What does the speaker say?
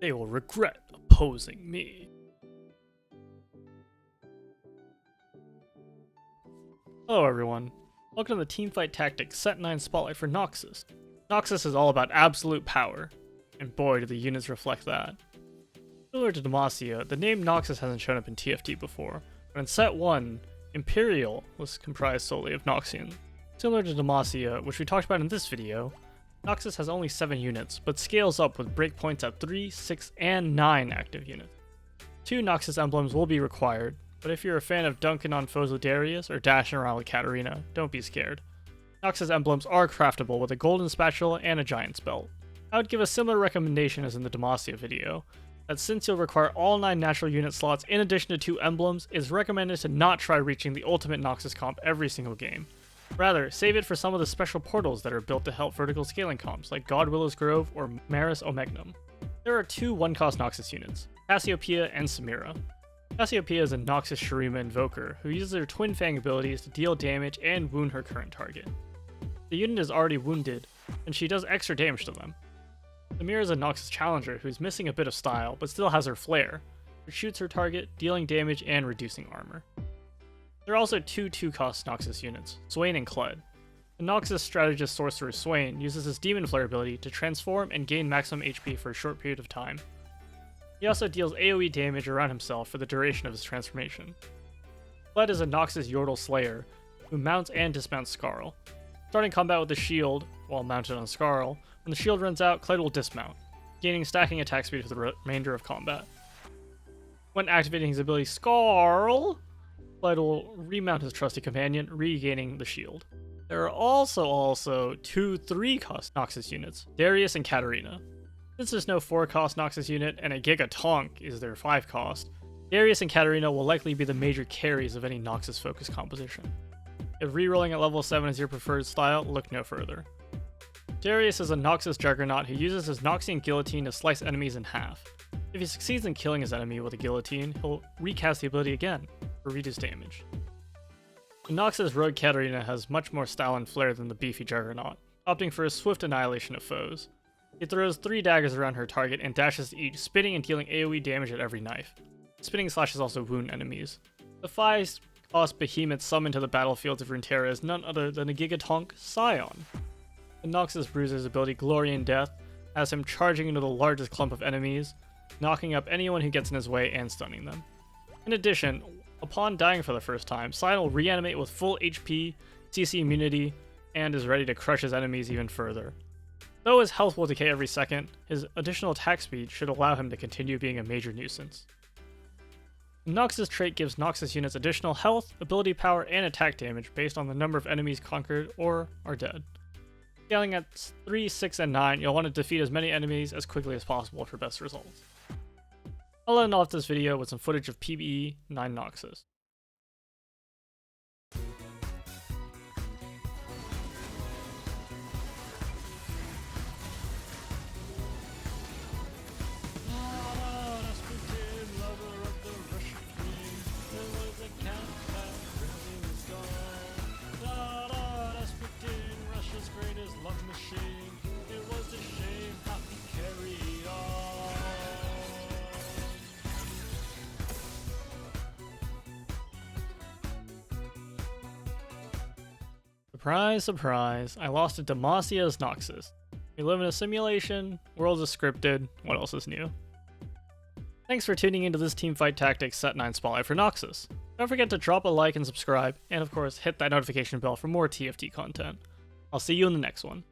They will regret opposing me. Hello everyone, welcome to the Teamfight Tactics Set 9 Spotlight for Noxus. Noxus is all about absolute power, and boy do the units reflect that. Similar to Demacia, the name Noxus hasn't shown up in TFT before, but in Set 1, Imperial was comprised solely of Noxians. Similar to Demacia, which we talked about in this video, Noxus has only 7 units, but scales up with breakpoints at 3, 6, and 9 active units. 2 Noxus emblems will be required, but if you're a fan of dunking on foes with Darius or dashing around with Katarina, don't be scared. Noxus emblems are craftable with a golden spatula and a giant's belt. I would give a similar recommendation as in the Demacia video, that since you'll require all 9 natural unit slots in addition to 2 emblems, it is recommended to not try reaching the ultimate Noxus comp every single game. Rather, save it for some of the special portals that are built to help vertical scaling comps like Godwillow's Grove or Maris Omegnum. There are 2 1-cost Noxus units, Cassiopeia and Samira. Cassiopeia is a Noxus Shurima invoker who uses her Twin Fang abilities to deal damage and wound her current target. The unit is already wounded, and she does extra damage to them. Samira is a Noxus challenger who is missing a bit of style but still has her flare, which shoots her target, dealing damage and reducing armor. There are also 2 2-cost Noxus units, Swain and Kled. The Noxus strategist sorcerer Swain uses his Demon Flare ability to transform and gain maximum HP for a short period of time. He also deals AoE damage around himself for the duration of his transformation. Kled is a Noxus Yordle Slayer who mounts and dismounts Skarl. Starting combat with the shield, while mounted on Skarl, when the shield runs out, Kled will dismount, gaining stacking attack speed for the remainder of combat. When activating his ability Skarl, Kled will remount his trusty companion, regaining the shield. There are also 2 3-cost Noxus units, Darius and Katarina. Since there's no 4-cost Noxus unit and a Giga Tonk is their 5-cost, Darius and Katarina will likely be the major carries of any Noxus-focused composition. If rerolling at level 7 is your preferred style, look no further. Darius is a Noxus Juggernaut who uses his Noxian Guillotine to slice enemies in half. If he succeeds in killing his enemy with a guillotine, he'll recast the ability again, for reduced damage. The Noxus Rogue Katarina has much more style and flair than the beefy Juggernaut, opting for a swift annihilation of foes. He throws 3 daggers around her target and dashes to each, spinning and dealing AoE damage at every knife. Spinning slashes also wound enemies. The 5-cost behemoth summoned to the battlefields of Runeterra is none other than a Gigatonk Scion. The Noxus Bruiser's ability Glory in Death has him charging into the largest clump of enemies, knocking up anyone who gets in his way and stunning them. In addition, upon dying for the first time, Scion will reanimate with full HP, CC immunity, and is ready to crush his enemies even further. Though his health will decay every second, his additional attack speed should allow him to continue being a major nuisance. The Noxus trait gives Noxus units additional health, ability power, and attack damage based on the number of enemies conquered or are dead. Scaling at 3, 6, and 9, you'll want to defeat as many enemies as quickly as possible for best results. I'll end off this video with some footage of PvE 9 Noxus. Surprise, surprise, I lost to Demacia's Noxus. We live in a simulation, world is scripted, what else is new? Thanks for tuning into this Teamfight Tactics Set 9 Spotlight for Noxus. Don't forget to drop a like and subscribe, and of course hit that notification bell for more TFT content. I'll see you in the next one.